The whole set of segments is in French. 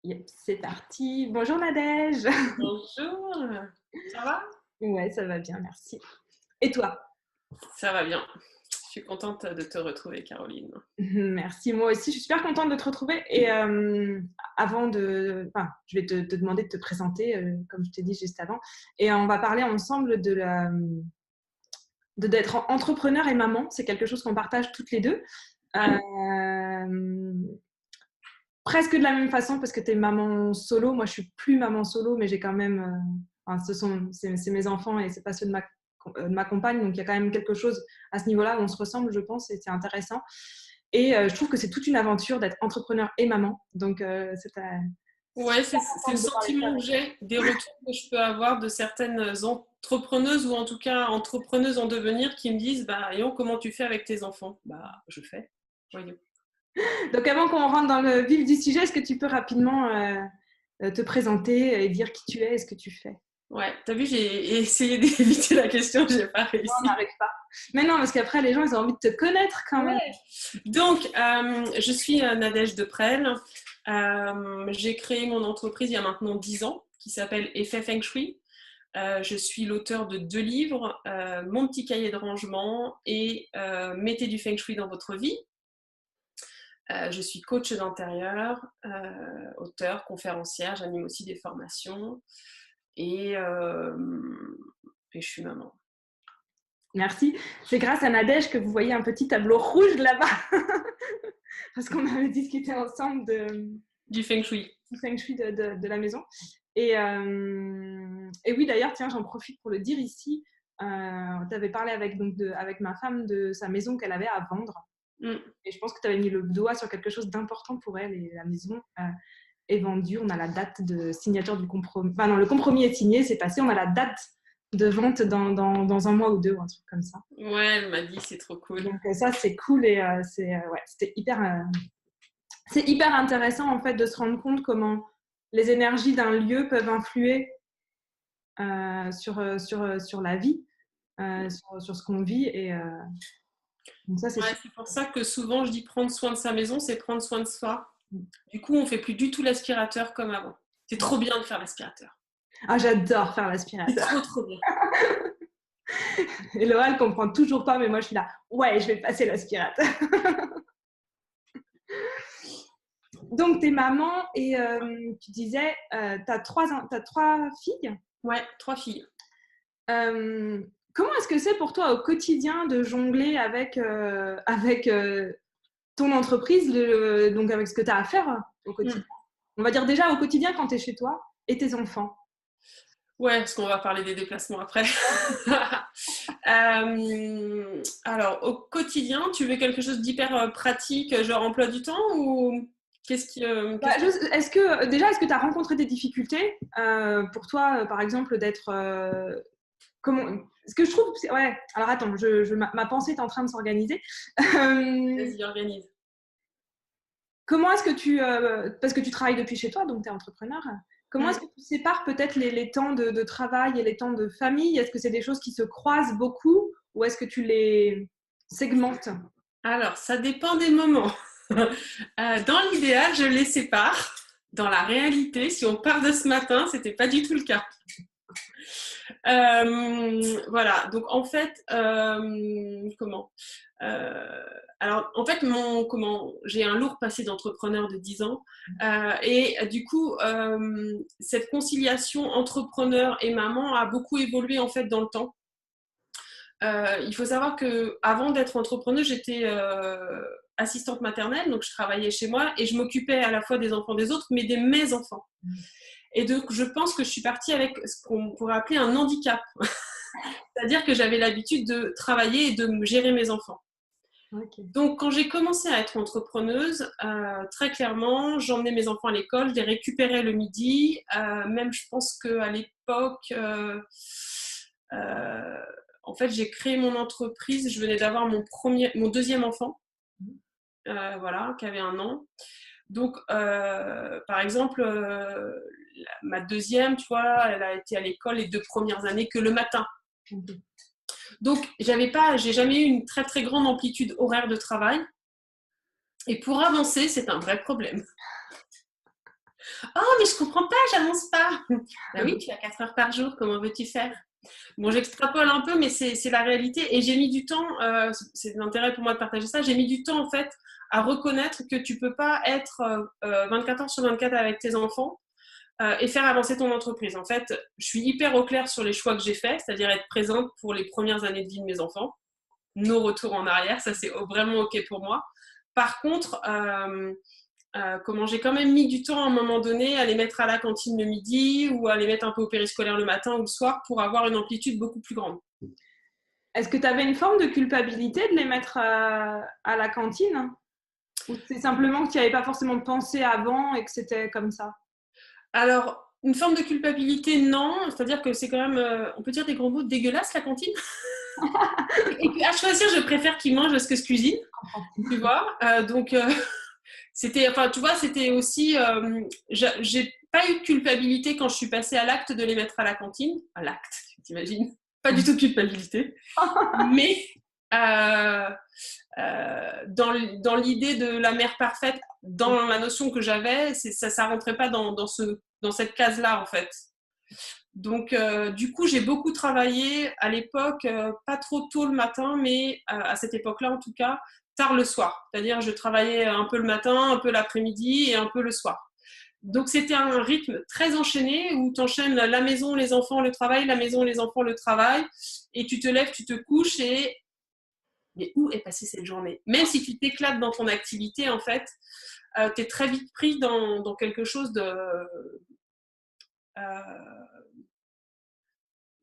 Yep, c'est parti. Bonjour Nadège. Bonjour, ça va? Ouais, ça va bien, merci. Et toi? Ça va bien. Je suis contente de te retrouver, Caroline. Merci, moi aussi. Je suis super contente de te retrouver. Et avant de, enfin, je vais te demander de te présenter, comme je t'ai dit juste avant. Et on va parler ensemble d'être entrepreneur et maman. C'est quelque chose qu'on partage toutes les deux. Ouais. Euh, Presque de la même façon parce que tu es maman solo. Moi, je suis plus maman solo, mais j'ai quand même. Enfin, c'est mes enfants et c'est pas ceux de ma compagne. Donc, il y a quand même quelque chose à ce niveau-là où on se ressemble, je pense, et c'est intéressant. Et je trouve que c'est toute une aventure d'être entrepreneur et maman. Donc, Ouais, super c'est le contente de parler de ça sentiment que avec toi. j'ai des retours que je peux avoir de certaines entrepreneuses ou en tout cas entrepreneuses en devenir qui me disent bah, Yon, comment tu fais avec tes enfants? Bah, je fais. Voyons. Donc, avant qu'on rentre dans le vif du sujet, est-ce que tu peux rapidement te présenter et dire qui tu es et ce que tu fais? Ouais, t'as vu, j'ai essayé d'éviter la question, j'ai pas On réussi. n'arrive pas. Mais non, parce qu'après, les gens, ils ont envie de te connaître quand même. Ouais. Donc, je suis Nadège Deprel. J'ai créé mon entreprise il y a maintenant 10 ans qui s'appelle Effet Feng Shui. Je suis l'auteur de 2 livres, Mon petit cahier de rangement et Mettez du Feng Shui dans votre vie. Je suis coach d'intérieur, auteur, conférencière, j'anime aussi des formations et, euh, et je suis maman. Merci. C'est grâce à Nadège que vous voyez un petit tableau rouge là-bas. Parce qu'on avait discuté ensemble Du Feng Shui. du feng shui de la maison. Et oui, d'ailleurs, tiens, j'en profite pour le dire ici. Tu avais parlé avec ma femme de sa maison qu'elle avait à vendre. Mm. Et je pense que tu avais mis le doigt sur quelque chose d'important pour elle. Et la maison est vendue. On a la date de signature du compromis. Enfin, non, le compromis est signé, c'est passé. On a la date de vente dans un mois ou deux, ou un truc comme ça. Ouais, elle m'a dit c'est trop cool. Donc ça, c'est cool et ouais, c'est hyper intéressant en fait de se rendre compte comment les énergies d'un lieu peuvent influer sur la vie, sur ce qu'on vit. Et donc ça, c'est Ouais, super. c'est pour ça que souvent je dis prendre soin de sa maison, c'est prendre soin de soi. Du coup, on fait plus du tout l'aspirateur comme avant. C'est trop bien de faire l'aspirateur. Ah, j'adore faire C'est l'aspirateur. trop trop bien. Et Laura, elle comprend toujours pas, mais moi, je suis là. Ouais, je vais passer l'aspirateur. Donc, t'es maman et tu disais, t'as trois filles. Ouais, 3 filles. Comment est-ce que c'est pour toi au quotidien de jongler avec ton entreprise, donc avec ce que tu as à faire au Hmm. quotidien? On va dire déjà au quotidien quand tu es chez toi et tes enfants. Ouais, parce qu'on va parler des déplacements après. Alors, au quotidien, tu veux quelque chose d'hyper pratique, genre emploi du temps ou Bah, qu'est-ce que... est-ce que tu as rencontré des difficultés pour toi, par exemple, d'être. Comment, ce que je trouve. Ouais, alors attends, ma pensée est en train de s'organiser. Euh, Vas-y, organise. Comment est-ce que parce que tu travailles depuis chez toi, donc tu es entrepreneur, comment est-ce Hmm. que tu sépares peut-être les temps de travail et les temps de famille? Est-ce que c'est des choses qui se croisent beaucoup ou est-ce que tu les segmentes? Alors, ça dépend des moments. Dans l'idéal, je les sépare. Dans la réalité, si on part de ce matin, c'était pas du tout le cas. Voilà, donc en fait, comment alors, en fait, j'ai un lourd passé d'entrepreneur de 10 ans. Et du coup, cette conciliation entrepreneur et maman a beaucoup évolué en fait dans le temps. Il faut savoir que avant d'être entrepreneuse, j'étais assistante maternelle, donc je travaillais chez moi et je m'occupais à la fois des enfants des autres, mais des mes enfants. Et donc, je pense que je suis partie avec ce qu'on pourrait appeler un handicap. C'est-à-dire que j'avais l'habitude de travailler et de gérer mes enfants. Ok. Donc, quand j'ai commencé à être entrepreneuse, très clairement, j'emmenais mes enfants à l'école, je les récupérais le midi. Même, je pense qu'à l'époque, euh, en fait, j'ai créé mon entreprise. Je venais d'avoir mon deuxième enfant, voilà, qui avait 1 an. Donc, par exemple, ma deuxième, tu vois, elle a été à l'école les 2 premières années que le matin. Ok. Donc, j'ai jamais eu une très très grande amplitude horaire de travail. Et pour avancer, c'est un vrai problème. Oh, mais je comprends pas, j'avance pas. Ben oui, tu as 4 heures par jour, comment veux-tu faire? Bon, j'extrapole un peu, mais c'est la réalité. Et j'ai mis du temps, c'est l'intérêt pour moi de partager ça, j'ai mis du temps en fait à reconnaître que tu peux pas être 24 heures sur 24 avec tes enfants et faire avancer ton entreprise. En fait, je suis hyper au clair sur les choix que j'ai faits, c'est-à-dire être présente pour les premières années de vie de mes enfants. No retour en arrière, ça c'est vraiment OK pour moi. Par contre, comment j'ai quand même mis du temps à un moment donné à les mettre à la cantine le midi ou à les mettre un peu au périscolaire le matin ou le soir pour avoir une amplitude beaucoup plus grande. Est-ce que tu avais une forme de culpabilité de les mettre à la cantine? Ou c'est simplement que tu n'y avais pas forcément pensé avant et que c'était comme ça? Alors, une forme de culpabilité, non. C'est-à-dire que c'est quand même, on peut dire des gros mots, dégueulasse la cantine. Et qu'à choisir, je préfère qu'ils mangent ce que je cuisine. Tu vois, donc c'était, enfin, tu vois, c'était aussi, j'ai pas eu de culpabilité quand je suis passée à l'acte de les mettre à la cantine. À l'acte, t'imagines? Pas du tout de culpabilité. Mais dans l'idée de la mère parfaite, dans la notion que j'avais, ça rentrait pas dans cette case-là, en fait. Donc, du coup, j'ai beaucoup travaillé à l'époque, pas trop tôt le matin, mais à cette époque-là, en tout cas, tard le soir. C'est-à-dire, je travaillais un peu le matin, un peu l'après-midi et un peu le soir. Donc, c'était un rythme très enchaîné où tu enchaînes la maison, les enfants, le travail, la maison, les enfants, le travail. Et tu te lèves, tu te couches et mais où est passée cette journée? Même si tu t'éclates dans ton activité, en fait, tu es très vite pris dans quelque chose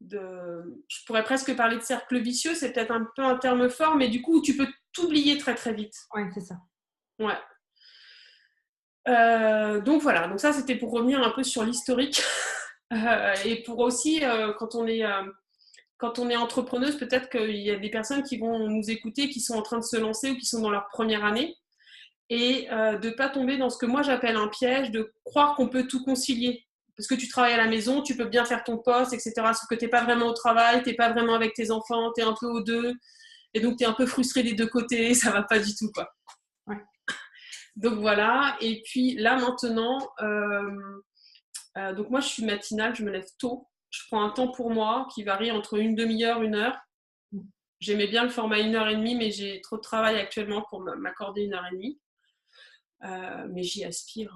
je pourrais presque parler de cercle vicieux, c'est peut-être un peu un terme fort, mais du coup, tu peux t'oublier très très vite. Oui, c'est ça. Ouais. Donc voilà, donc ça c'était pour revenir un peu sur l'historique et pour aussi quand on est entrepreneuse, peut-être qu'il y a des personnes qui vont nous écouter, qui sont en train de se lancer ou qui sont dans leur première année et de ne pas tomber dans ce que moi j'appelle un piège, de croire qu'on peut tout concilier. Parce que tu travailles à la maison, tu peux bien faire ton poste, etc. Sauf que tu n'es pas vraiment au travail, tu n'es pas vraiment avec tes enfants, tu es un peu aux deux. Et donc, tu es un peu frustré des deux côtés, ça ne va pas du tout, quoi. Ouais. Donc, voilà. Et puis, là, maintenant, donc moi, je suis matinale, je me lève tôt. Je prends un temps pour moi qui varie entre une demi-heure, 1 heure. J'aimais bien le format 1 heure et demie, mais j'ai trop de travail actuellement pour m'accorder 1 heure et demie. Mais j'y aspire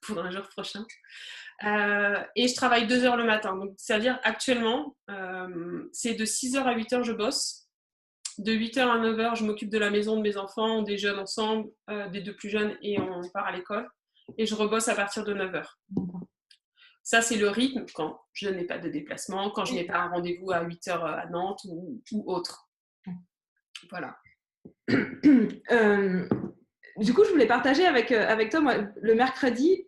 pour un jour prochain. Et je travaille 2 heures le matin. Donc, c'est-à-dire actuellement, c'est de 6 heures à 8 heures, je bosse. De 8 heures à 9 heures, je m'occupe de la maison, de mes enfants, on déjeune ensemble, des deux plus jeunes, et on part à l'école. Et je rebosse à partir de 9 heures. Ça, c'est le rythme quand je n'ai pas de déplacement, quand je n'ai pas un rendez-vous à 8 heures à Nantes ou autre. Voilà. Du coup, je voulais partager avec toi, moi, le mercredi,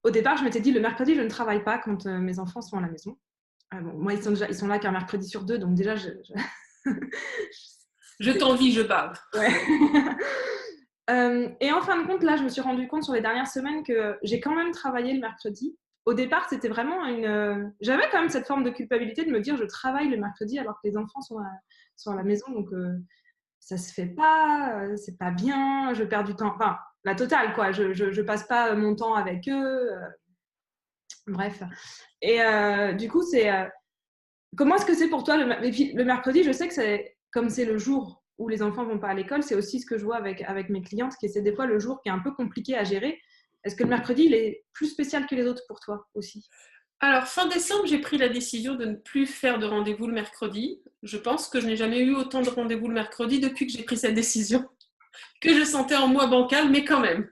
au départ, je m'étais dit, le mercredi, je ne travaille pas quand mes enfants sont à la maison. Bon, moi, ils sont là qu'un mercredi sur 2, donc déjà, je t'envie, je bave. Ouais. Et en fin de compte, là, je me suis rendu compte sur les dernières semaines que j'ai quand même travaillé le mercredi. Au départ, c'était vraiment j'avais quand même cette forme de culpabilité de me dire, je travaille le mercredi alors que les enfants sont à la maison, donc ça se fait pas, c'est pas bien, je perds du temps. Enfin, la totale, quoi. Je passe pas mon temps avec eux. Bref. Et du coup, comment est-ce que c'est pour toi le mercredi? Je sais que comme c'est le jour où les enfants vont pas à l'école, c'est aussi ce que je vois avec mes clientes, que c'est des fois le jour qui est un peu compliqué à gérer. Est-ce que le mercredi, il est plus spécial que les autres pour toi aussi? Alors, fin décembre, j'ai pris la décision de ne plus faire de rendez-vous le mercredi. Je pense que je n'ai jamais eu autant de rendez-vous le mercredi depuis que j'ai pris cette décision, que je sentais en moi bancal, mais quand même.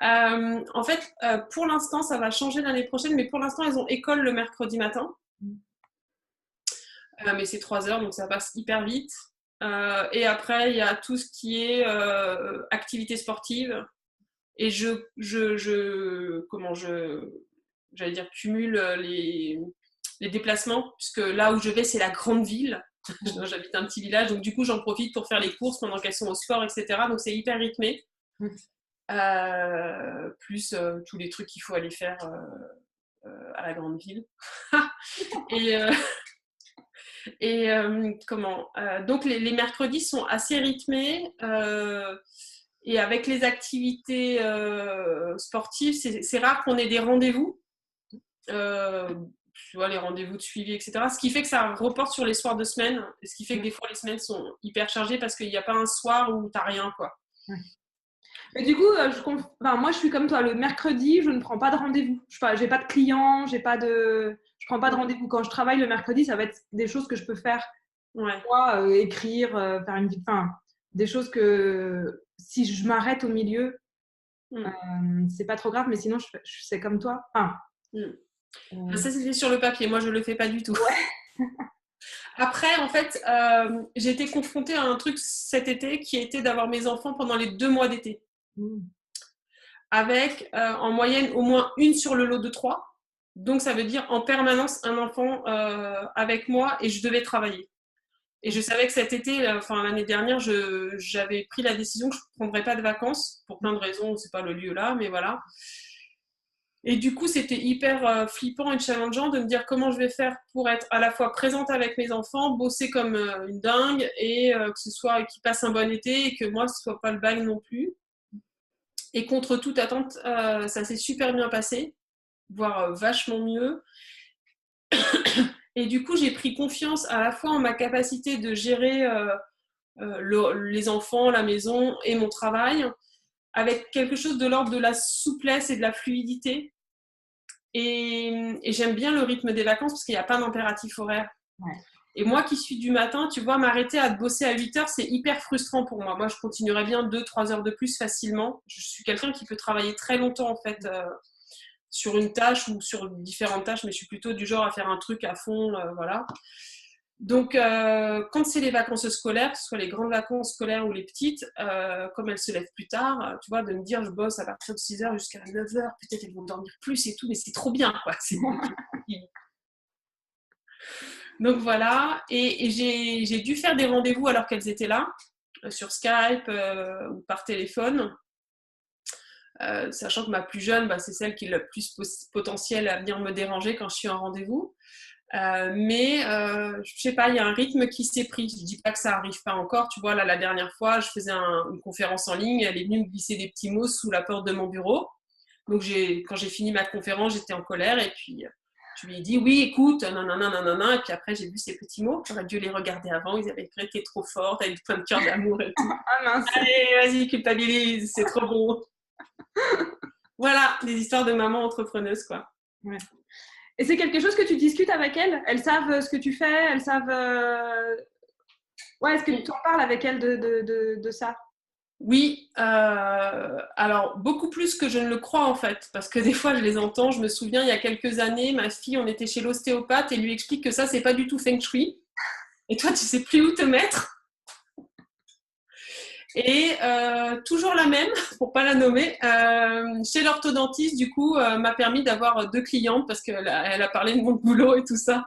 En fait, pour l'instant, ça va changer l'année prochaine, mais pour l'instant, elles ont école le mercredi matin. Mais c'est 3 heures, donc ça passe hyper vite. Et après, il y a tout ce qui est activité sportive. Et j'allais dire, cumule les déplacements, puisque là où je vais, c'est la grande ville. J'habite un petit village, donc du coup, j'en profite pour faire les courses pendant qu'elles sont au sport, etc. Donc c'est hyper rythmé. Plus tous les trucs qu'il faut aller faire à la grande ville. Donc les mercredis sont assez rythmés Et avec les activités sportives, c'est rare qu'on ait des rendez-vous. Tu vois, les rendez-vous de suivi, etc. Ce qui fait que ça reporte sur les soirs de semaine. Ce qui fait que des fois, les semaines sont hyper chargées parce qu'il n'y a pas un soir où tu n'as rien, quoi. Ouais. Mais du coup, moi, je suis comme toi. Le mercredi, je ne prends pas de rendez-vous. Je n'ai pas de clients, je prends pas de rendez-vous. Quand je travaille le mercredi, ça va être des choses que je peux faire. Ouais. Moi, écrire, faire une vidéo, des choses que si je m'arrête au milieu, c'est pas trop grave, mais sinon, c'est comme toi. Ça, c'est sur le papier. Moi, je le fais pas du tout. Ouais. Après, en fait, j'ai été confrontée à un truc cet été qui était d'avoir mes enfants pendant les 2 mois d'été. Avec en moyenne au moins une sur le lot de 3. Donc, ça veut dire en permanence un enfant avec moi et je devais travailler. Et je savais que cet été, l'année dernière, j'avais pris la décision que je ne prendrais pas de vacances pour plein de raisons. C'est pas le lieu là, mais voilà. Et du coup, c'était hyper flippant et challengeant de me dire comment je vais faire pour être à la fois présente avec mes enfants, bosser comme une dingue et que ce soit qu'ils passent un bon été et que moi, ce soit pas le bang non plus. Et contre toute attente, ça s'est super bien passé, voire vachement mieux. Et du coup, j'ai pris confiance à la fois en ma capacité de gérer les enfants, la maison et mon travail, avec quelque chose de l'ordre de la souplesse et de la fluidité. Et j'aime bien le rythme des vacances parce qu'il n'y a pas d'impératif horaire. Ouais. Et moi qui suis du matin, tu vois, m'arrêter à bosser à 8 heures, c'est hyper frustrant pour moi. Moi, je continuerais bien 2-3 heures de plus facilement. Je suis quelqu'un qui peut travailler très longtemps, en fait, sur une tâche ou sur différentes tâches, mais je suis plutôt du genre à faire un truc à fond, voilà. Donc, quand c'est les vacances scolaires, que ce soit les grandes vacances scolaires ou les petites, comme elles se lèvent plus tard, tu vois, de me dire je bosse à partir de 6h jusqu'à 9h, peut-être elles vont dormir plus et tout, mais c'est trop bien, quoi. Donc voilà, et j'ai dû faire des rendez-vous alors qu'elles étaient là, sur Skype ou par téléphone, sachant que ma plus jeune, c'est celle qui a le plus potentiel à venir me déranger quand je suis en rendez-vous. Mais je sais pas, il y a un rythme qui s'est pris. Je dis pas que ça arrive pas encore. Tu vois, là, la dernière fois, je faisais une conférence en ligne. Elle est venue me glisser des petits mots sous la porte de mon bureau. Donc, quand j'ai fini ma conférence, j'étais en colère. Et puis, je lui ai dit, oui, écoute, nanana. Et puis après, j'ai vu ces petits mots. J'aurais dû les regarder avant. Ils avaient écrit, t'es trop forte, t'as une plein de cœur d'amour et tout. Ah mince. Allez, vas-y, culpabilise, c'est trop bon. Voilà, des histoires de maman entrepreneuse, quoi. Ouais. Et c'est quelque chose que tu discutes avec elles? Elles savent ce que tu fais? Elles savent... Ouais, est-ce que tu en parles avec elles de ça? Oui, alors beaucoup plus que je ne le crois en fait, parce que des fois je les entends. Je me souviens, il y a quelques années, ma fille, on était chez l'ostéopathe et lui explique que ça, c'est pas du tout feng shui. Et toi, tu sais plus où te mettre. Et toujours la même, pour pas la nommer, chez l'orthodontiste, du coup, m'a permis d'avoir 2 clientes parce qu'elle a parlé de mon boulot et tout ça.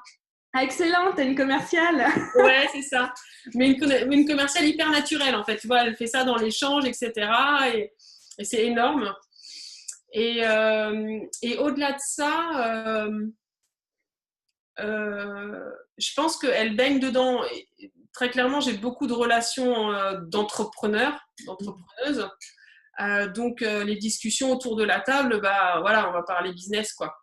Ah, excellent, t'es une commerciale. Ouais, c'est ça. Mais une commerciale hyper naturelle, en fait. Tu vois, elle fait ça dans l'échange, etc. Et c'est énorme. Et au-delà de ça, je pense qu'elle baigne dedans. Et très clairement, j'ai beaucoup de relations d'entrepreneurs, d'entrepreneuses. Donc, les discussions autour de la table, voilà, on va parler business, quoi.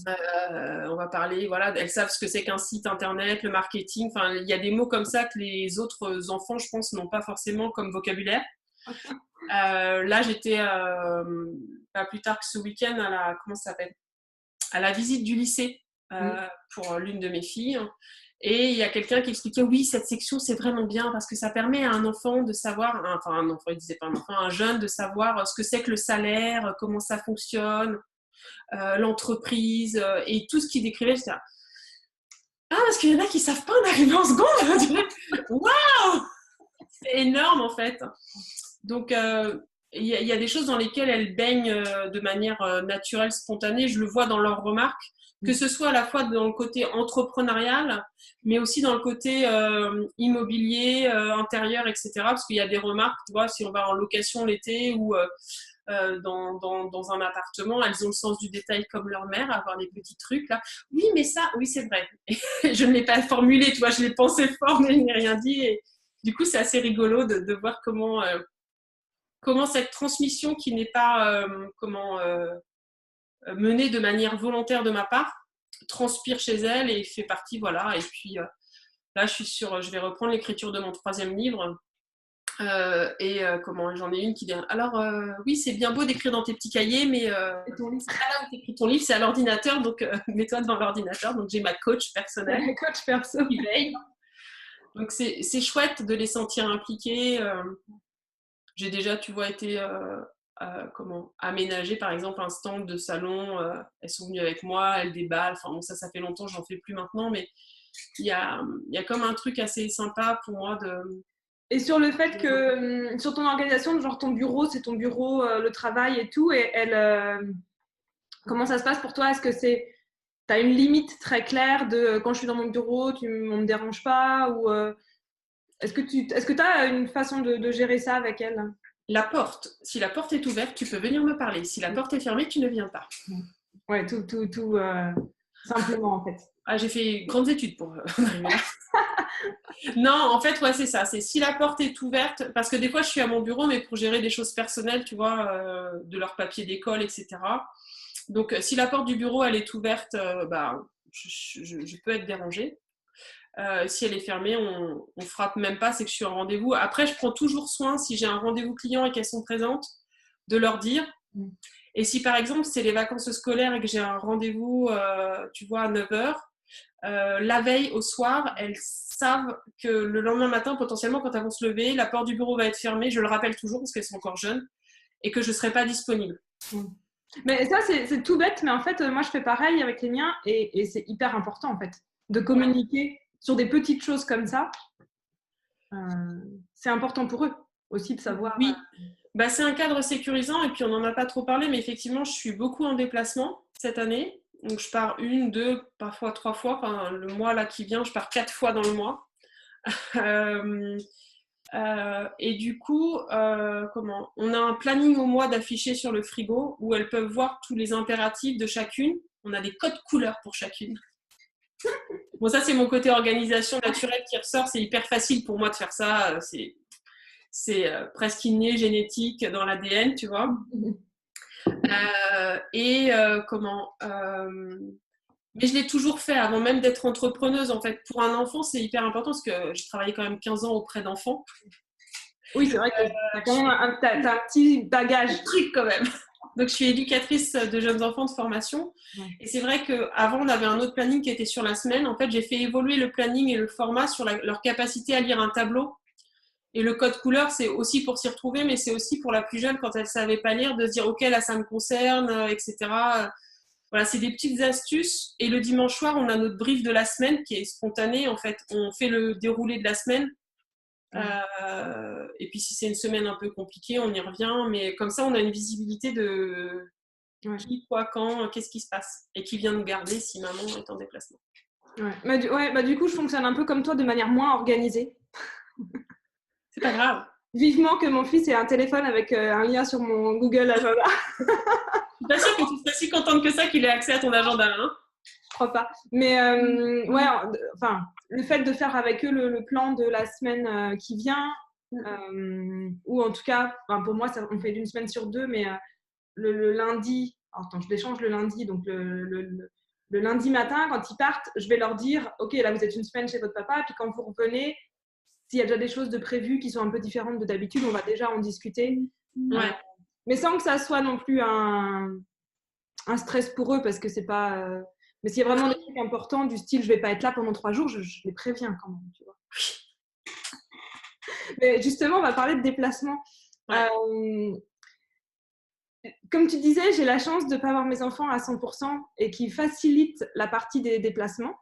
On va parler, voilà, elles savent ce que c'est qu'un site internet, le marketing. Enfin, il y a des mots comme ça que les autres enfants, je pense, n'ont pas forcément comme vocabulaire. Là, j'étais pas plus tard que ce week-end comment ça s'appelle, à la visite du lycée pour l'une de mes filles. Et il y a quelqu'un qui expliquait, oui, cette section, c'est vraiment bien parce que ça permet à un enfant de savoir, enfin un enfant, il disait pas un enfant, un jeune de savoir ce que c'est que le salaire, comment ça fonctionne, l'entreprise et tout ce qu'il décrivait. J'étais là, parce qu'il y en a qui savent pas en arrivant en seconde. Waouh, c'est énorme en fait. Donc il y a des choses dans lesquelles elles baignent de manière naturelle, spontanée. Je le vois dans leurs remarques, que ce soit à la fois dans le côté entrepreneurial, mais aussi dans le côté immobilier, intérieur, etc. Parce qu'il y a des remarques, tu vois, si on va en location l'été ou dans un appartement, elles ont le sens du détail comme leur mère, avoir des petits trucs là. Oui, mais ça, oui, c'est vrai. Et je ne l'ai pas formulé, tu vois, je l'ai pensé fort, mais je n'ai rien dit. Et du coup, c'est assez rigolo de voir comment comment cette transmission qui n'est pas menée de manière volontaire de ma part transpire chez elle et fait partie, voilà. Et puis là, je vais reprendre l'écriture de mon 3e livre. J'en ai une qui dit alors oui, c'est bien beau d'écrire dans tes petits cahiers, mais c'est pas là où tu écris ton livre, c'est à l'ordinateur, donc mets-toi devant l'ordinateur. Donc j'ai ma coach personnelle, coach perso qui veille. Donc c'est chouette de les sentir impliqués. J'ai déjà, tu vois, été aménager par exemple un stand de salon. Elles sont venues avec moi, elles déballent. Enfin bon, ça fait longtemps, j'en fais plus maintenant, mais il y a comme un truc assez sympa pour moi de. Et sur le fait que, sur ton organisation, genre ton bureau, c'est ton bureau, le travail et tout, et comment ça se passe pour toi? Est-ce que tu as une limite très claire de quand je suis dans mon bureau, on ne me dérange pas? Ou est-ce que tu as une façon de gérer ça avec elle? La porte. Si la porte est ouverte, tu peux venir me parler. Si la porte est fermée, tu ne viens pas. Ouais, tout simplement en fait. Ah, j'ai fait grandes études pour arriver là. Non, en fait, ouais, c'est ça. C'est si la porte est ouverte, parce que des fois, je suis à mon bureau, mais pour gérer des choses personnelles, tu vois, de leurs papiers d'école, etc. Donc, si la porte du bureau, elle est ouverte, je peux être dérangée. Si elle est fermée, on frappe même pas, c'est que je suis en rendez-vous. Après, je prends toujours soin, si j'ai un rendez-vous client et qu'elles sont présentes, de leur dire. Et si, par exemple, c'est les vacances scolaires et que j'ai un rendez-vous, tu vois, à 9h, la veille au soir, elles savent que le lendemain matin, potentiellement, quand elles vont se lever, la porte du bureau va être fermée, je le rappelle toujours parce qu'elles sont encore jeunes, et que je ne serai pas disponible. Mais ça, c'est tout bête, mais en fait, moi, je fais pareil avec les miens, et c'est hyper important, en fait, de communiquer sur des petites choses comme ça. C'est important pour eux aussi de savoir. Oui, c'est un cadre sécurisant, et puis on n'en a pas trop parlé, mais effectivement, je suis beaucoup en déplacement cette année. Donc, je pars 1, 2, parfois 3 fois. Enfin, le mois là qui vient, je pars 4 fois dans le mois. Et du coup, on a un planning au mois d'afficher sur le frigo où elles peuvent voir tous les impératifs de chacune. On a des codes couleurs pour chacune. Bon, ça, c'est mon côté organisation naturelle qui ressort. C'est hyper facile pour moi de faire ça. C'est presque inné, génétique dans l'ADN, tu vois. Mais je l'ai toujours fait avant même d'être entrepreneuse. En fait, pour un enfant, c'est hyper important parce que j'ai travaillé quand même 15 ans auprès d'enfants. Oui, c'est vrai que t'as quand même t'as un petit bagage. Un truc quand même. Donc, je suis éducatrice de jeunes enfants de formation. Ouais. Et c'est vrai qu'avant, on avait un autre planning qui était sur la semaine. En fait, j'ai fait évoluer le planning et le format sur leur capacité à lire un tableau. Et le code couleur, c'est aussi pour s'y retrouver, mais c'est aussi pour la plus jeune, quand elle ne savait pas lire, de se dire « Ok, là, ça me concerne, etc. » Voilà, c'est des petites astuces. Et le dimanche soir, on a notre brief de la semaine qui est spontané. En fait, on fait le déroulé de la semaine. Et puis, si c'est une semaine un peu compliquée, on y revient. Mais comme ça, on a une visibilité de qui, quoi, quand, qu'est-ce qui se passe. Et qui vient nous garder si maman est en déplacement. Du coup, je fonctionne un peu comme toi, de manière moins organisée. C'est pas grave. Vivement que mon fils ait un téléphone avec un lien sur mon Google Agenda. Je suis pas sûre que tu serais si contente que ça qu'il ait accès à ton agenda. Hein, je crois pas. Mais le fait de faire avec eux le plan de la semaine qui vient, ou en tout cas, pour moi, on fait d'une semaine sur 2, mais le lundi, je l'échange le lundi, donc le lundi matin, quand ils partent, je vais leur dire « Ok, là, vous êtes une semaine chez votre papa, puis quand vous revenez, s'il y a déjà des choses de prévues qui sont un peu différentes de d'habitude, on va déjà en discuter. » Mais sans que ça soit non plus un stress pour eux, parce que c'est pas... Mais s'il y a vraiment des trucs importants du style « Je vais pas être là pendant 3 jours », je les préviens quand même, tu vois. Mais justement, on va parler de déplacement. Comme tu disais, j'ai la chance de ne pas avoir mes enfants à 100% et qui facilite la partie des déplacements,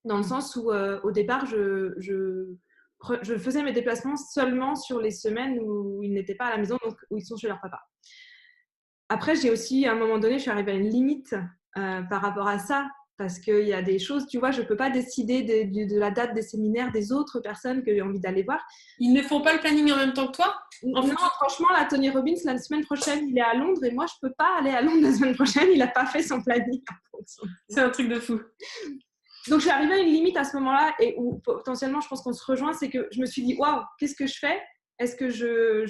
dans le sens où au départ, je faisais mes déplacements seulement sur les semaines où ils n'étaient pas à la maison, donc où ils sont chez leur papa. Après, j'ai aussi, à un moment donné, je suis arrivée à une limite par rapport à ça, parce qu'il y a des choses, tu vois, je ne peux pas décider de la date des séminaires des autres personnes que j'ai envie d'aller voir. Ils ne font pas le planning en même temps que toi ? Non, franchement, la Tony Robbins, la semaine prochaine, il est à Londres et moi, je ne peux pas aller à Londres la semaine prochaine. Il n'a pas fait son planning. C'est un truc de fou. Donc, je suis arrivée à une limite à ce moment-là et où potentiellement, je pense qu'on se rejoint, c'est que je me suis dit, waouh, qu'est-ce que je fais ? est-ce que je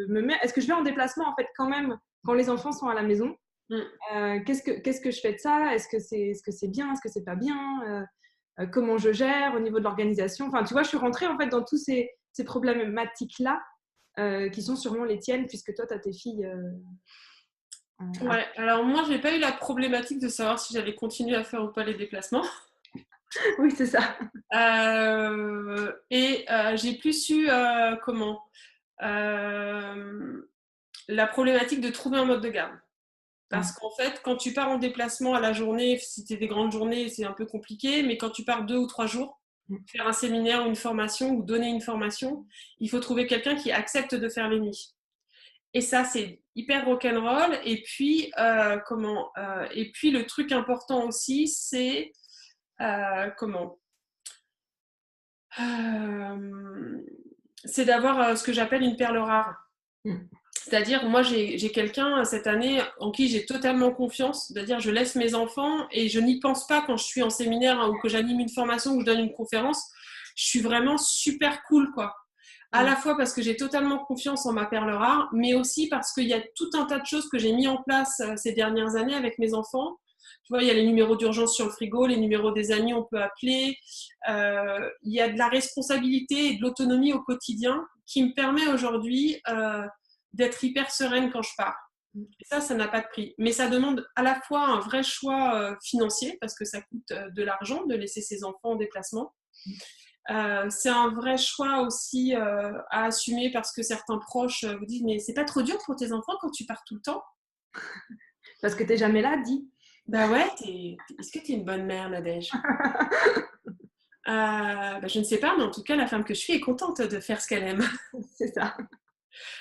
me mets, est-ce que je vais en déplacement en fait quand même quand les enfants sont à la maison? Qu'est-ce que je fais de ça? Est-ce que c'est bien? Est-ce que c'est pas bien? Comment je gère au niveau de l'organisation? Enfin, tu vois, je suis rentrée en fait dans tous ces problématiques-là qui sont sûrement les tiennes puisque toi, tu as tes filles. Ouais, alors moi, j'ai pas eu la problématique de savoir si j'allais continuer à faire ou pas les déplacements. Oui, c'est ça. J'ai plus eu la problématique de trouver un mode de garde. Parce qu'en fait, quand tu pars en déplacement à la journée, si tu es des grandes journées, c'est un peu compliqué, mais quand tu pars 2 ou 3 jours, faire un séminaire ou une formation ou donner une formation, il faut trouver quelqu'un qui accepte de faire les nuits. Et ça, c'est hyper rock'n'roll. Et puis, le truc important aussi, c'est c'est d'avoir ce que j'appelle une perle rare. C'est-à-dire, moi, j'ai quelqu'un cette année en qui j'ai totalement confiance. C'est-à-dire, je laisse mes enfants et je n'y pense pas quand je suis en séminaire ou que j'anime une formation ou que je donne une conférence. Je suis vraiment super cool, quoi. À la fois parce que j'ai totalement confiance en ma perle rare, mais aussi parce qu'il y a tout un tas de choses que j'ai mis en place ces dernières années avec mes enfants. Tu vois, il y a les numéros d'urgence sur le frigo, les numéros des amis, on peut appeler. Il y a de la responsabilité et de l'autonomie au quotidien qui me permet aujourd'hui d'être hyper sereine quand je pars. Et ça n'a pas de prix. Mais ça demande à la fois un vrai choix financier, parce que ça coûte de l'argent de laisser ses enfants en déplacement. C'est un vrai choix aussi à assumer parce que certains proches vous disent « Mais c'est pas trop dur pour tes enfants quand tu pars tout le temps ?» Parce que t'es jamais là, dis. Bah ouais, est-ce que t'es une bonne mère, Nadège? Je ne sais pas, mais en tout cas, la femme que je suis est contente de faire ce qu'elle aime. C'est ça.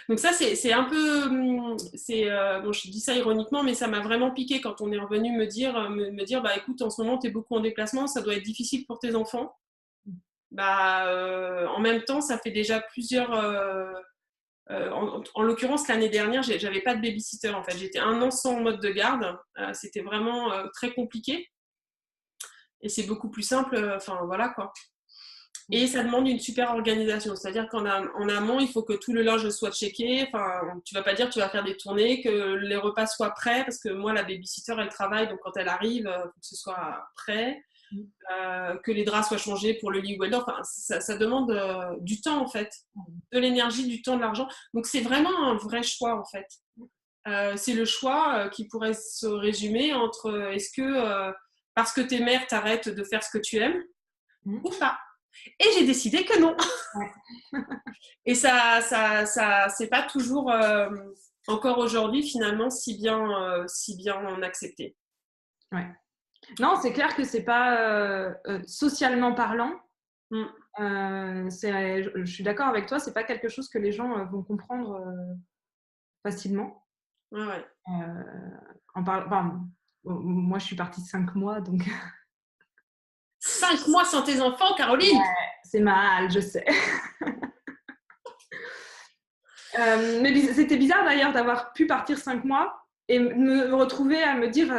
Donc ça, c'est un peu... bon, je dis ça ironiquement, mais ça m'a vraiment piqué quand on est revenu me dire bah écoute, en ce moment, tu es beaucoup en déplacement, ça doit être difficile pour tes enfants. En même temps, ça fait déjà plusieurs... en l'occurrence, l'année dernière, j'avais pas de babysitter en fait. J'étais 1 an sans mode de garde. C'était vraiment très compliqué. Et c'est beaucoup plus simple. Enfin, voilà quoi. Et ça demande une super organisation. C'est-à-dire qu'en amont, il faut que tout le linge soit checké. Enfin, tu vas pas dire que tu vas faire des tournées, que les repas soient prêts. Parce que moi, la babysitter, elle travaille. Donc, quand elle arrive, il faut que ce soit prêt. Que les draps soient changés pour le lit ou elle dort. Enfin, ça demande du temps, en fait. De l'énergie, du temps, de l'argent. Donc, c'est vraiment un vrai choix, en fait. C'est le choix qui pourrait se résumer entre est-ce que parce que t'es mère, t'arrêtes de faire ce que tu aimes ou pas. Et j'ai décidé que non. Ouais. Et ça c'est pas toujours encore aujourd'hui finalement si bien accepté. Ouais. Non, c'est clair que c'est pas socialement parlant. Je suis d'accord avec toi, c'est pas quelque chose que les gens vont comprendre facilement. Ouais. Moi, je suis partie 5 mois, donc. 5 mois sans tes enfants, Caroline? Ouais, c'est mal, je sais. Mais c'était bizarre d'ailleurs d'avoir pu partir 5 mois et me retrouver à me dire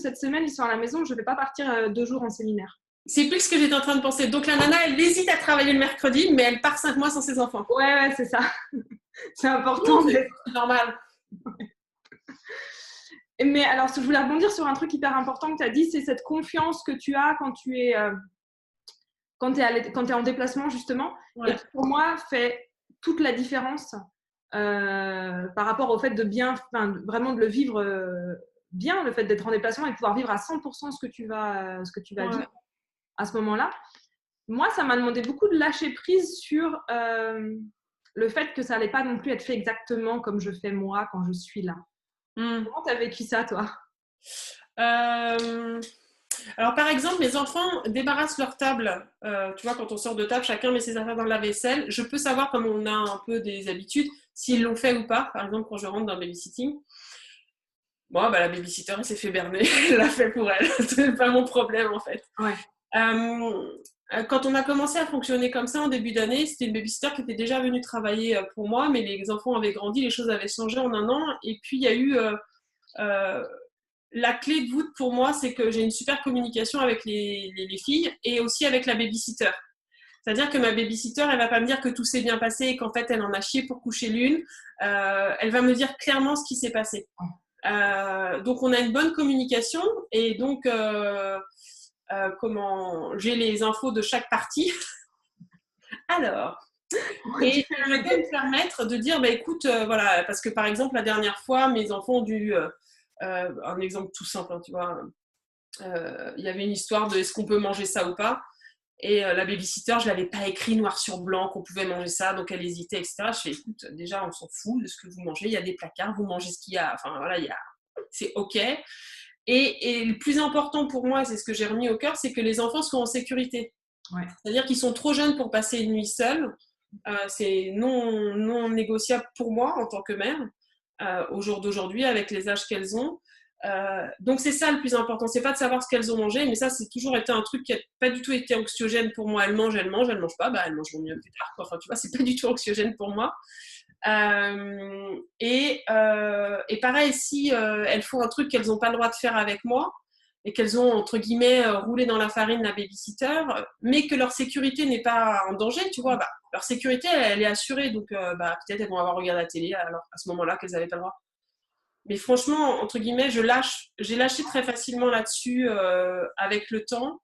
cette semaine, ils sont à la maison, je ne vais pas partir 2 jours en séminaire. C'est plus ce que j'étais en train de penser. Donc la nana, elle hésite à travailler le mercredi, mais elle part 5 mois sans ses enfants. Ouais, c'est ça. C'est important. C'est normal. Mais alors, je voulais rebondir sur un truc hyper important que tu as dit, c'est cette confiance que tu as quand tu es en déplacement, justement. Ouais. Et qui, pour moi, fait toute la différence par rapport au fait de vraiment de le vivre bien, le fait d'être en déplacement et de pouvoir vivre à 100% ce que tu vas vivre à ce moment-là. Moi, ça m'a demandé beaucoup de lâcher prise sur le fait que ça n'allait pas non plus être fait exactement comme je fais moi quand je suis là. Comment tu as vécu ça, toi? Alors, par exemple, mes enfants débarrassent leur table. Tu vois, quand on sort de table, chacun met ses affaires dans la vaisselle. Je peux savoir, comme on a un peu des habitudes, s'ils l'ont fait ou pas. Par exemple, quand je rentre dans le babysitting. Bon, la babysitter, elle s'est fait berner. Elle l'a fait pour elle. C'est pas mon problème, en fait. Ouais. Quand on a commencé à fonctionner comme ça en début d'année, c'était une babysitter qui était déjà venue travailler pour moi, mais les enfants avaient grandi, les choses avaient changé en 1 an. Et puis, il y a eu... la clé de voûte pour moi, c'est que j'ai une super communication avec les filles et aussi avec la babysitter. C'est-à-dire que ma babysitter, elle va pas me dire que tout s'est bien passé et qu'en fait, elle en a chié pour coucher l'une. Elle va me dire clairement ce qui s'est passé. Donc, on a une bonne communication et donc, j'ai les infos de chaque partie. Alors, et je peux me permettre de dire, bah, écoute, voilà, parce que par exemple, la dernière fois, mes enfants ont dû, un exemple tout simple, hein, tu vois, il y avait une histoire de est-ce qu'on peut manger ça ou pas. Et la babysitter, je ne l'avais pas écrit noir sur blanc qu'on pouvait manger ça, donc elle hésitait, etc. Je fais, écoute, déjà, on s'en fout de ce que vous mangez, il y a des placards, vous mangez ce qu'il y a, enfin voilà, c'est OK. Et le plus important pour moi, c'est ce que j'ai remis au cœur, c'est que les enfants soient en sécurité. Ouais. C'est-à-dire qu'ils sont trop jeunes pour passer une nuit seuls. C'est non négociable pour moi en tant que mère, au jour d'aujourd'hui, avec les âges qu'elles ont. Donc c'est ça le plus important, c'est pas de savoir ce qu'elles ont mangé, mais ça c'est toujours été un truc qui n'a pas du tout été anxiogène pour moi. Elles mangent pas, bah elles mangeront mieux plus tard, quoi. Enfin tu vois, c'est pas du tout anxiogène pour moi. Et pareil, si elles font un truc qu'elles n'ont pas le droit de faire avec moi et qu'elles ont entre guillemets roulé dans la farine la babysitter, mais que leur sécurité n'est pas en danger, tu vois, bah, leur sécurité elle est assurée, donc bah, peut-être elles vont avoir regardé la télé alors à ce moment-là qu'elles n'avaient pas le droit. Mais franchement, entre guillemets, j'ai lâché très facilement là-dessus avec le temps.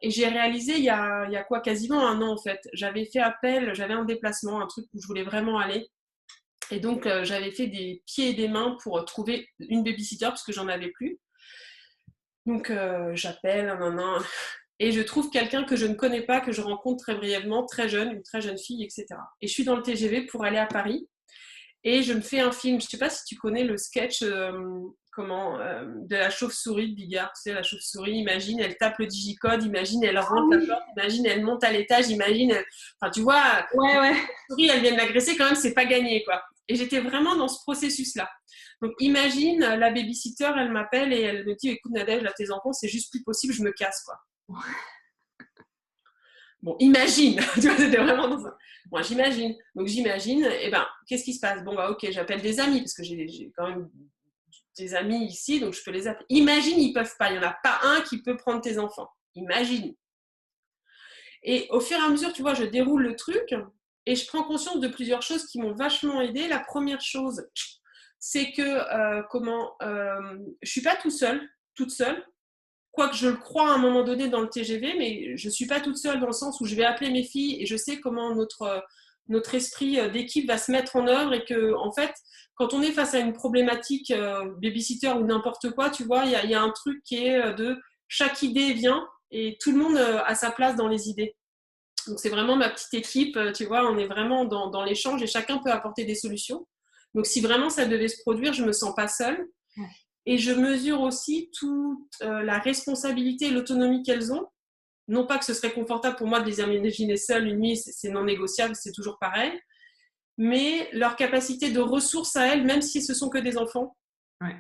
Et j'ai réalisé il y a quoi, quasiment un an en fait. J'avais un déplacement, un truc où je voulais vraiment aller. Et donc, j'avais fait des pieds et des mains pour trouver une babysitter parce que j'en avais plus. Donc, j'appelle, et je trouve quelqu'un que je ne connais pas, que je rencontre très brièvement, très jeune, une très jeune fille, etc. Et je suis dans le TGV pour aller à Paris. Et je me fais un film, je ne sais pas si tu connais le sketch de la chauve-souris de Bigard. Tu sais, la chauve-souris, imagine, elle tape le digicode, imagine, elle rentre la porte, imagine, elle monte à l'étage, imagine, enfin tu vois, ouais. La chauve-souris, elle vient de l'agresser, quand même, c'est pas gagné, quoi. Et j'étais vraiment dans ce processus-là. Donc imagine, la babysitter, elle m'appelle et elle me dit, écoute Nadège, là tes enfants, c'est juste plus possible, je me casse, quoi. Bon, imagine, tu vois, c'était vraiment dans ça. Moi, j'imagine. Donc, j'imagine, et ben, qu'est-ce qui se passe? Bon, bah, ok, j'appelle des amis, parce que j'ai quand même des amis ici, donc je peux les appeler. Imagine, ils peuvent pas. Il n'y en a pas un qui peut prendre tes enfants. Imagine. Et au fur et à mesure, tu vois, je déroule le truc, et je prends conscience de plusieurs choses qui m'ont vachement aidée. La première chose, c'est que, je suis pas toute seule. Quoique je le crois à un moment donné dans le TGV, mais je ne suis pas toute seule dans le sens où je vais appeler mes filles et je sais comment notre esprit d'équipe va se mettre en œuvre et que, en fait, quand on est face à une problématique babysitter ou n'importe quoi, tu vois, il y a un truc qui est de chaque idée vient et tout le monde a sa place dans les idées. Donc, c'est vraiment ma petite équipe, tu vois, on est vraiment dans l'échange et chacun peut apporter des solutions. Donc, si vraiment ça devait se produire, je ne me sens pas seule. Et je mesure aussi toute la responsabilité et l'autonomie qu'elles ont. Non pas que ce serait confortable pour moi de les imaginer seules une nuit, c'est non négociable, c'est toujours pareil. Mais leur capacité de ressources à elles, même si ce sont que des enfants. Ouais.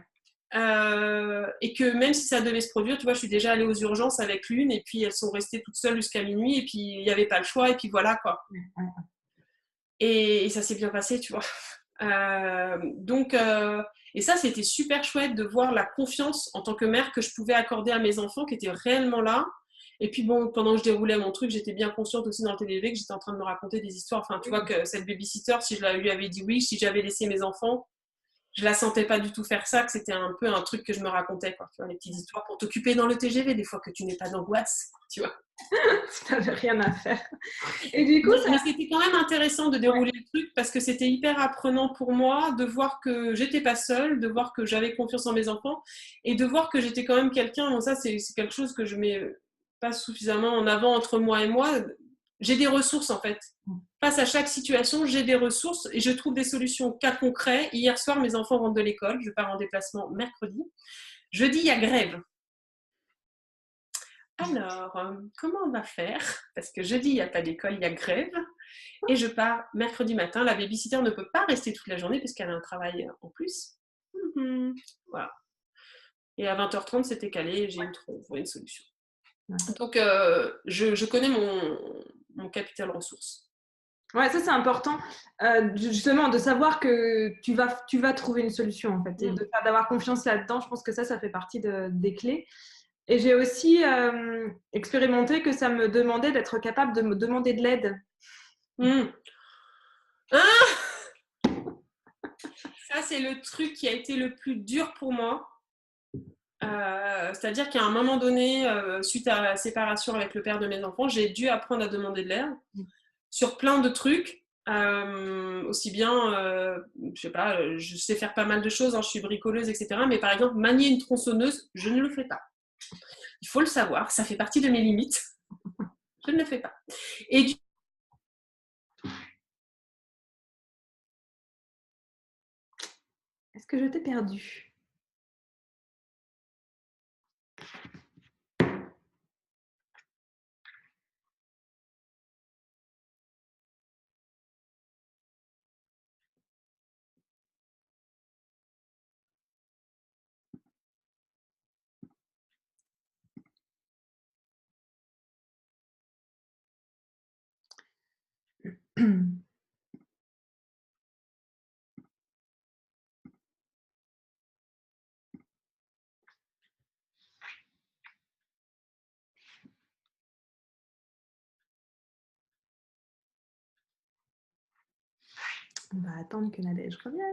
Et que même si ça devait se produire, tu vois, je suis déjà allée aux urgences avec l'une et puis elles sont restées toutes seules jusqu'à minuit et puis il n'y avait pas le choix et puis voilà quoi. Et ça s'est bien passé, tu vois. Et ça, c'était super chouette de voir la confiance en tant que mère que je pouvais accorder à mes enfants qui étaient réellement là. Et puis bon, pendant que je déroulais mon truc, j'étais bien consciente aussi dans le TDV que j'étais en train de me raconter des histoires. Enfin, tu vois que cette babysitter, si je lui avais dit oui, si j'avais laissé mes enfants, je la sentais pas du tout faire ça, que c'était un peu un truc que je me racontais, quoi. Tu vois, les petites histoires pour t'occuper dans le TGV, des fois que tu n'es pas d'angoisse, tu vois. Tu n'avais rien à faire. Et du coup, mais c'était quand même intéressant de dérouler le truc parce que c'était hyper apprenant pour moi de voir que j'étais pas seule, de voir que j'avais confiance en mes enfants et de voir que j'étais quand même quelqu'un. Bon, ça, c'est quelque chose que je mets pas suffisamment en avant entre moi et moi. J'ai des ressources en fait. Face à chaque situation, j'ai des ressources et je trouve des solutions. Cas concret, hier soir, mes enfants rentrent de l'école. Je pars en déplacement mercredi. Jeudi, il y a grève. Alors, comment on va faire? Parce que jeudi, il n'y a pas d'école, il y a grève. Et je pars mercredi matin. La babysitter ne peut pas rester toute la journée parce qu'elle a un travail en plus. Voilà. Et à 20h30, c'était calé et j'ai trouvé une solution. Donc, je connais mon capital ressources. Ouais, ça c'est important, justement, de savoir que tu vas trouver une solution en fait, et d'avoir confiance là-dedans. Je pense que ça fait partie des clés. Et j'ai aussi expérimenté que ça me demandait d'être capable de me demander de l'aide. Ça, c'est le truc qui a été le plus dur pour moi. C'est-à-dire qu'à un moment donné, suite à la séparation avec le père de mes enfants, j'ai dû apprendre à demander de l'aide sur plein de trucs. Aussi bien, je sais pas, je sais faire pas mal de choses, hein, je suis bricoleuse, etc. Mais par exemple, manier une tronçonneuse, je ne le fais pas. Il faut le savoir, ça fait partie de mes limites. Je ne le fais pas. Et du... Est-ce que je t'ai perdu? On va attendre que Nadège revienne.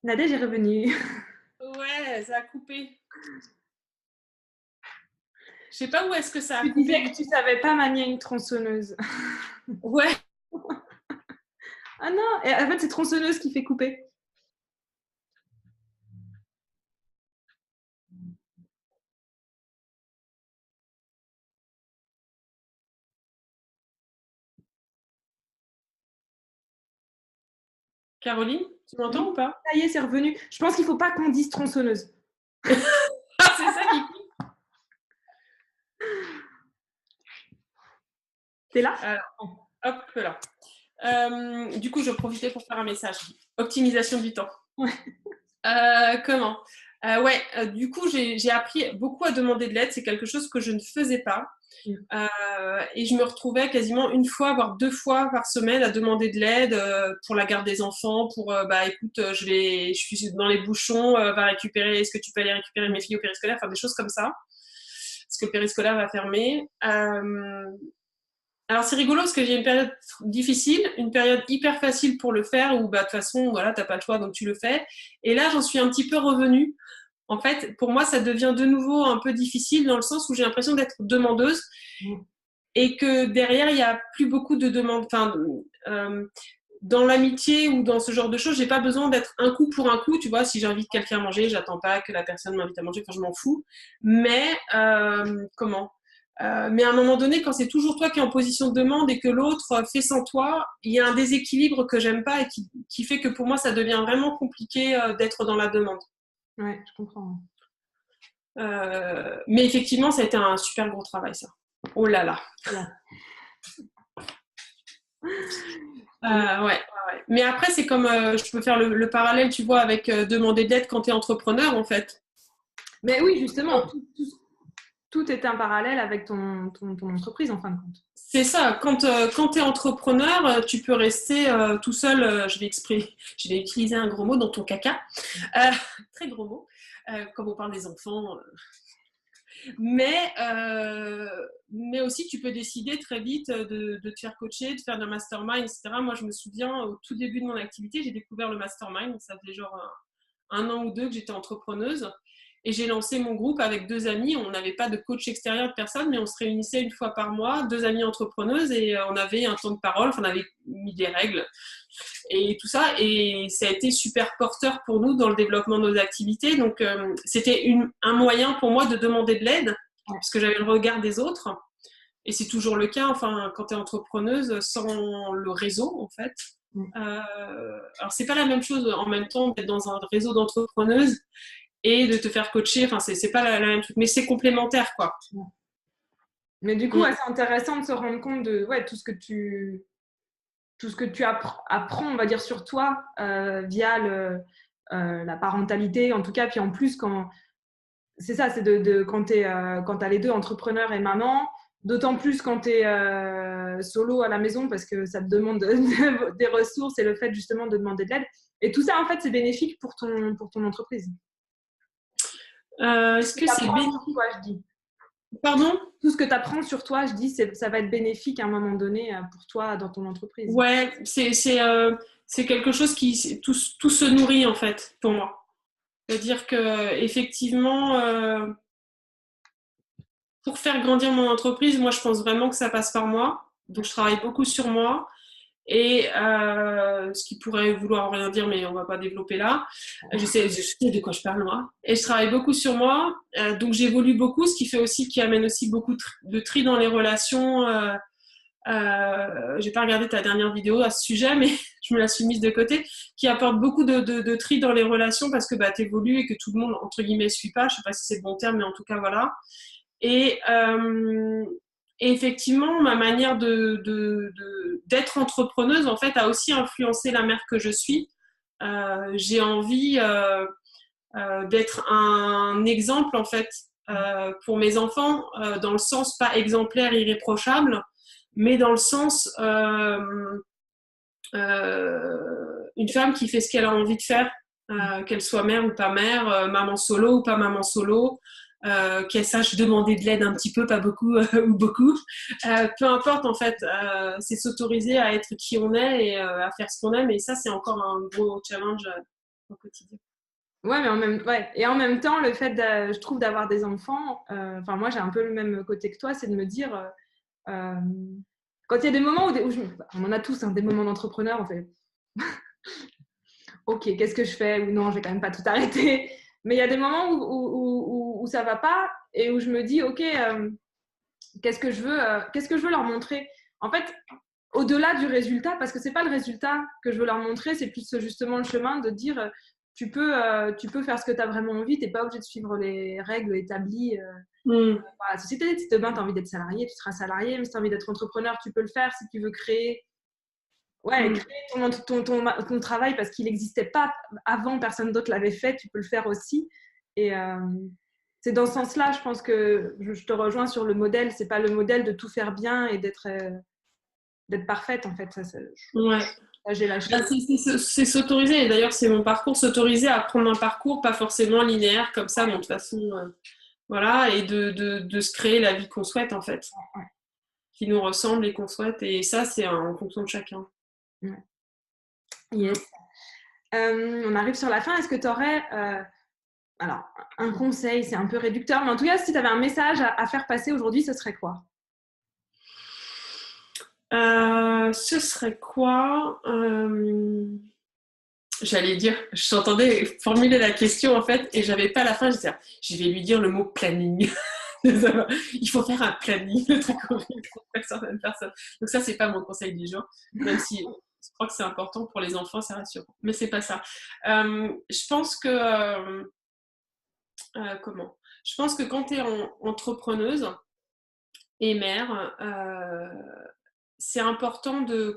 Nadège est revenue. Ouais, ça a coupé. Je sais pas où est-ce que ça a Tu coupé. disais que tu savais pas manier une tronçonneuse. Ouais. Ah non, et en fait, c'est tronçonneuse qui fait couper. Caroline, tu m'entends ou pas? Ça y est, c'est revenu. Je pense qu'il faut pas qu'on dise tronçonneuse. Ah, c'est ça qui coupe. T'es là? Hop là. Du coup, je profitais pour faire un message. Optimisation du temps. Ouais. Comment Ouais, du coup, j'ai appris beaucoup à demander de l'aide. C'est quelque chose que je ne faisais pas. Et je me retrouvais quasiment une fois, voire 2 fois par semaine à demander de l'aide pour la garde des enfants, pour bah écoute, je suis dans les bouchons, va récupérer, est-ce que tu peux aller récupérer mes filles au périscolaire, enfin des choses comme ça, parce que le périscolaire va fermer. Alors c'est rigolo parce que j'ai une période difficile, une période hyper facile pour le faire où bah de toute façon voilà t'as pas le choix donc tu le fais. Et là j'en suis un petit peu revenue. En fait pour moi ça devient de nouveau un peu difficile dans le sens où j'ai l'impression d'être demandeuse et que derrière il y a plus beaucoup de demandes. Enfin dans l'amitié ou dans ce genre de choses j'ai pas besoin d'être un coup pour un coup. Tu vois si j'invite quelqu'un à manger j'attends pas que la personne m'invite à manger. Enfin je m'en fous. Mais mais à un moment donné, quand c'est toujours toi qui es en position de demande et que l'autre fait sans toi, il y a un déséquilibre que j'aime pas et qui fait que pour moi, ça devient vraiment compliqué d'être dans la demande. Ouais, je comprends. Mais effectivement, ça a été un super gros travail, ça. Oh là là. Ouais. Mais après, c'est comme, je peux faire le parallèle, tu vois, avec demander d'aide quand tu es entrepreneur, en fait. Mais oui, justement, tout est un parallèle avec ton entreprise, en fin de compte. C'est ça, quand tu es entrepreneur, tu peux rester tout seul, je vais utiliser un gros mot dans ton caca, très gros mot, comme on parle des enfants. Mais aussi, tu peux décider très vite de te faire coacher, de faire de mastermind, etc. Moi, je me souviens, au tout début de mon activité, j'ai découvert le mastermind, ça faisait genre un an ou deux que j'étais entrepreneuse. Et j'ai lancé mon groupe avec 2 amis. On n'avait pas de coach extérieur de personne, mais on se réunissait une fois par mois, 2 amies entrepreneuses, et on avait un temps de parole, enfin, on avait mis des règles et tout ça. Et ça a été super porteur pour nous dans le développement de nos activités. Donc, c'était un moyen pour moi de demander de l'aide, puisque j'avais le regard des autres. Et c'est toujours le cas, enfin, quand tu es entrepreneuse, sans le réseau, en fait. Alors, c'est pas la même chose en même temps d'être dans un réseau d'entrepreneuses et de te faire coacher. Enfin, c'est pas la même truc, mais c'est complémentaire, quoi. Mais du coup, c'est intéressant de se rendre compte de tout ce que tu apprends, on va dire, sur toi via la parentalité, en tout cas. Puis en plus, c'est ça, c'est quand tu as les deux, entrepreneur et maman, d'autant plus quand tu es solo à la maison parce que ça te demande des ressources et le fait justement de demander de l'aide. Et tout ça, en fait, c'est bénéfique pour ton entreprise. Est-ce que c'est bénéfique sur toi, je dis. Pardon ? Tout ce que tu apprends sur toi, je dis, ça va être bénéfique à un moment donné pour toi dans ton entreprise. Ouais, c'est quelque chose qui tout se nourrit en fait pour moi. C'est-à-dire que effectivement, pour faire grandir mon entreprise, moi je pense vraiment que ça passe par moi. Donc je travaille beaucoup sur moi. Et ce qui pourrait vouloir rien dire, mais on va pas développer là. Je sais de quoi je parle moi. Et je travaille beaucoup sur moi, donc j'évolue beaucoup, ce qui fait aussi, qui amène aussi beaucoup de tri dans les relations. J'ai pas regardé ta dernière vidéo à ce sujet, mais je me la suis mise de côté, qui apporte beaucoup de tri dans les relations parce que t'évolues et que tout le monde entre guillemets suit pas. Je sais pas si c'est le bon terme, mais en tout cas voilà. Et effectivement, ma manière d'être entrepreneuse, en fait, a aussi influencé la mère que je suis. J'ai envie d'être un exemple, en fait, pour mes enfants, dans le sens pas exemplaire, irréprochable, mais dans le sens une femme qui fait ce qu'elle a envie de faire, qu'elle soit mère ou pas mère, maman solo ou pas maman solo, qu'elle sache demander de l'aide un petit peu, pas beaucoup ou beaucoup. Peu importe, en fait, c'est s'autoriser à être qui on est et à faire ce qu'on aime. Et ça, c'est encore un gros challenge au quotidien. Ouais, mais et en même temps, le fait, je trouve, d'avoir des enfants, enfin, moi, j'ai un peu le même côté que toi, c'est de me dire, quand il y a des moments on en a tous, des moments d'entrepreneur, on fait, ok, qu'est-ce que je fais? Ou non, je vais quand même pas tout arrêter. Mais il y a des moments où ça va pas et où je me dis, ok, qu'est-ce que je veux leur montrer? En fait, au-delà du résultat, parce que c'est pas le résultat que je veux leur montrer, c'est plus justement le chemin de dire tu peux faire ce que tu as vraiment envie, tu n'es pas obligé de suivre les règles établies par la société. Si demain tu as envie d'être salarié, tu seras salarié, mais si tu as envie d'être entrepreneur, tu peux le faire. Si tu veux créer ton travail parce qu'il n'existait pas avant, personne d'autre l'avait fait, tu peux le faire aussi. Et c'est dans ce sens-là, je pense que je te rejoins sur le modèle. C'est pas le modèle de tout faire bien et d'être parfaite, en fait. Ouais. J'ai lâché. C'est s'autoriser. Et d'ailleurs, c'est mon parcours, s'autoriser à prendre un parcours pas forcément linéaire comme ça, mais de toute façon, voilà, et de se créer la vie qu'on souhaite, en fait, qui nous ressemble et qu'on souhaite. Et ça, c'est en fonction de chacun. Ouais. Yes. On arrive sur la fin. Est-ce que tu aurais alors, un conseil, c'est un peu réducteur, mais en tout cas, si tu avais un message à faire passer aujourd'hui, ce serait quoi? Ce serait quoi? J'allais dire, je t'entendais formuler la question en fait, et j'avais pas la fin. Je disais, je vais lui dire le mot planning. Il faut faire un planning, le truc horrible pour certaines personnes. Donc ça, c'est pas mon conseil du jour, même si je crois que c'est important pour les enfants, c'est rassurant. Mais c'est pas ça. Je pense que comment? Je pense que quand tu es entrepreneuse et mère, c'est important de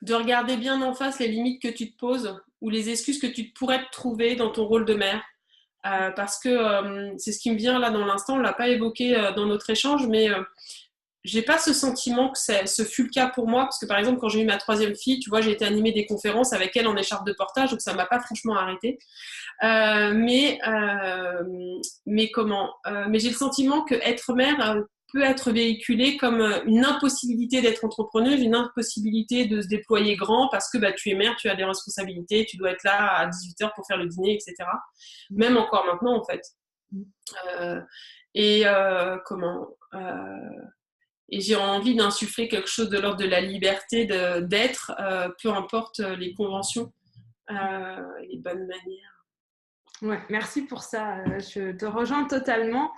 de regarder bien en face les limites que tu te poses ou les excuses que tu pourrais te trouver dans ton rôle de mère. Parce que c'est ce qui me vient là dans l'instant, on ne l'a pas évoqué dans notre échange, mais j'ai pas ce sentiment que ce fut le cas pour moi, parce que par exemple quand j'ai eu ma troisième fille, tu vois, j'ai été animer des conférences avec elle en écharpe de portage, donc ça m'a pas franchement arrêtée. Mais j'ai le sentiment que être mère peut être véhiculé comme une impossibilité d'être entrepreneuse, une impossibilité de se déployer grand parce que tu es mère, tu as des responsabilités, tu dois être là à 18h pour faire le dîner, etc. Même encore maintenant en fait. Et j'ai envie d'insuffler quelque chose de l'ordre de la liberté d'être, peu importe les conventions et les bonnes manières. Ouais, merci pour ça. Je te rejoins totalement.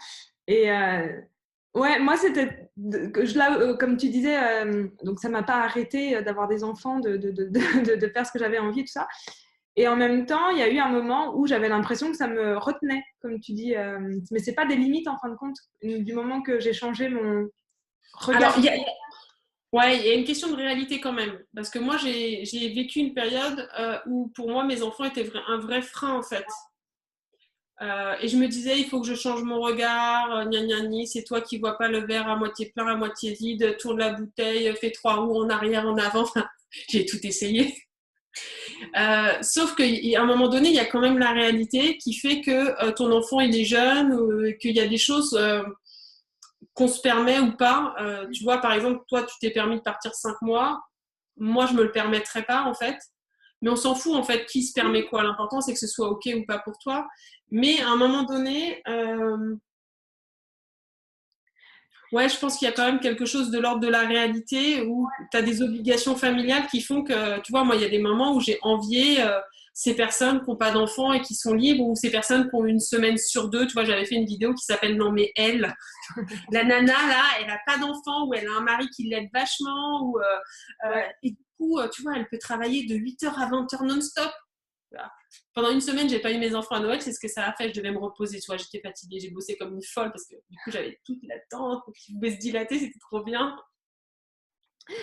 Et ouais, moi, c'était comme tu disais, donc ça m'a pas arrêté d'avoir des enfants, de faire ce que j'avais envie, tout ça. Et en même temps, il y a eu un moment où j'avais l'impression que ça me retenait, comme tu dis. Mais c'est pas des limites en fin de compte. Du moment que j'ai changé mon Alors, regard. ouais, il y a une question de réalité quand même. Parce que moi, j'ai vécu une période où pour moi, mes enfants étaient un vrai frein en fait. Et je me disais, il faut que je change mon regard, gna gna gna, c'est toi qui vois pas le verre à moitié plein, à moitié vide, tourne la bouteille, fais 3 roues en arrière, en avant. Enfin, j'ai tout essayé. Sauf qu'à un moment donné, il y a quand même la réalité qui fait que ton enfant, il est jeune, qu'il y a des choses qu'on se permet ou pas. Tu vois, par exemple, toi, tu t'es permis de partir 5 mois. Moi, je me le permettrais pas, en fait. Mais on s'en fout, en fait, qui se permet quoi. L'important, c'est que ce soit OK ou pas pour toi. Mais à un moment donné, ouais, je pense qu'il y a quand même quelque chose de l'ordre de la réalité où tu as des obligations familiales qui font que, tu vois, moi, il y a des moments où j'ai envié ces personnes qui n'ont pas d'enfants et qui sont libres, ou ces personnes qui ont une semaine sur 2. Tu vois, j'avais fait une vidéo qui s'appelle Non mais elle. La nana, là, elle n'a pas d'enfant, ou elle a un mari qui l'aide vachement, et du coup, tu vois, elle peut travailler de 8h à 20h non-stop. Voilà. Pendant une semaine, j'ai pas eu mes enfants à Noël, c'est ce que ça a fait. Je devais me reposer, tu vois, j'étais fatiguée, j'ai bossé comme une folle parce que du coup, j'avais toute la tente qui pouvait se dilater, c'était trop bien.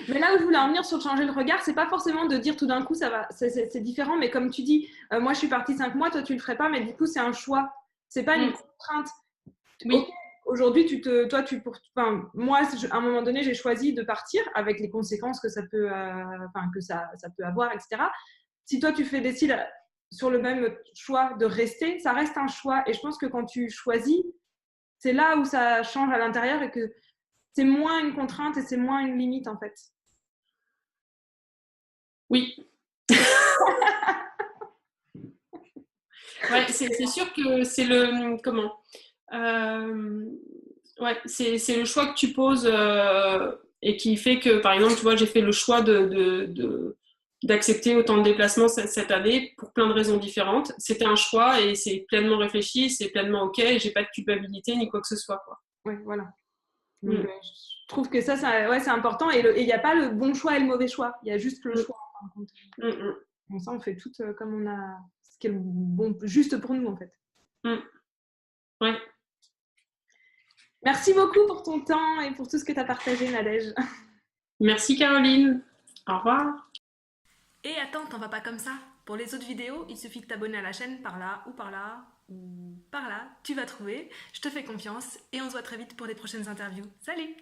Mais là où je voulais en venir sur changer le regard, c'est pas forcément de dire tout d'un coup ça va, c'est différent, mais comme tu dis, moi je suis partie 5 mois, toi tu le ferais pas, mais du coup c'est un choix, c'est pas une contrainte. Ok, Oui, aujourd'hui toi enfin, moi à un moment donné j'ai choisi de partir avec les conséquences que ça peut, enfin que ça peut avoir, etc. Si toi tu décides sur le même choix de rester, ça reste un choix, et je pense que quand tu choisis, c'est là où ça change à l'intérieur et que c'est moins une contrainte et c'est moins une limite en fait. oui. Ouais, c'est sûr que c'est le. Comment ouais, c'est le choix que tu poses et qui fait que, par exemple, tu vois, j'ai fait le choix d'accepter autant de déplacements cette année pour plein de raisons différentes. C'était un choix et c'est pleinement réfléchi, c'est pleinement OK et j'ai pas de culpabilité ni quoi que ce soit, quoi. Ouais, voilà. Donc, Mm, je trouve que ouais, c'est important. Et il n'y a pas le bon choix et le mauvais choix. Il y a juste le mm, choix. En fin de compte. mm, Bon, ça, on fait tout comme on a ce qui est le bon, juste pour nous, en fait. mm, mm. Ouais. Merci beaucoup pour ton temps et pour tout ce que tu as partagé, Nadège. Merci Caroline. Au revoir. Et attends, t'en vas pas comme ça. Pour les autres vidéos, il suffit de t'abonner à la chaîne par là ou par là ou par là. Tu vas trouver. Je te fais confiance et on se voit très vite pour les prochaines interviews. Salut!